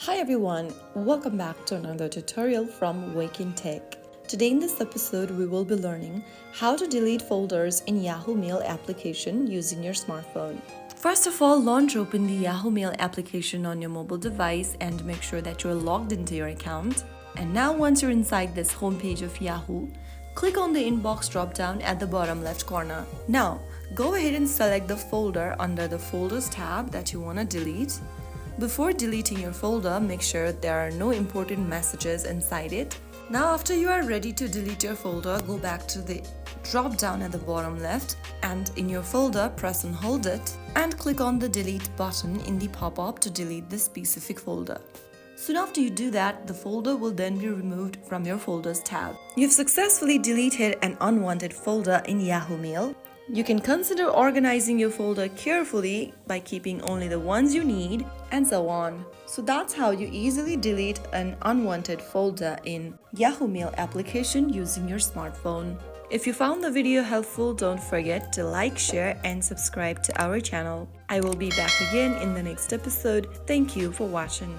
Hi everyone, welcome back to another tutorial from Wake&Tech. Today in this episode we will be learning how to delete folders in Yahoo Mail application using your smartphone. First of all, launch open the Yahoo Mail application on your mobile device and make sure that you're logged into your account. And now once you're inside this homepage of Yahoo, click on the inbox drop-down at the bottom left corner. Now, go ahead and select the folder under the Folders tab that you want to delete. Before deleting your folder, make sure there are no important messages inside it. Now after you are ready to delete your folder, go back to the drop down at the bottom left and in your folder, press and hold it and click on the delete button in the pop-up to delete this specific folder. Soon after you do that, the folder will then be removed from your folders tab. You've successfully deleted an unwanted folder in Yahoo Mail. You can consider organizing your folder carefully by keeping only the ones you need and so on. So that's how you easily delete an unwanted folder in Yahoo Mail application using your smartphone. If you found the video helpful, don't forget to like, share and subscribe to our channel. I will be back again in the next episode. Thank you for watching.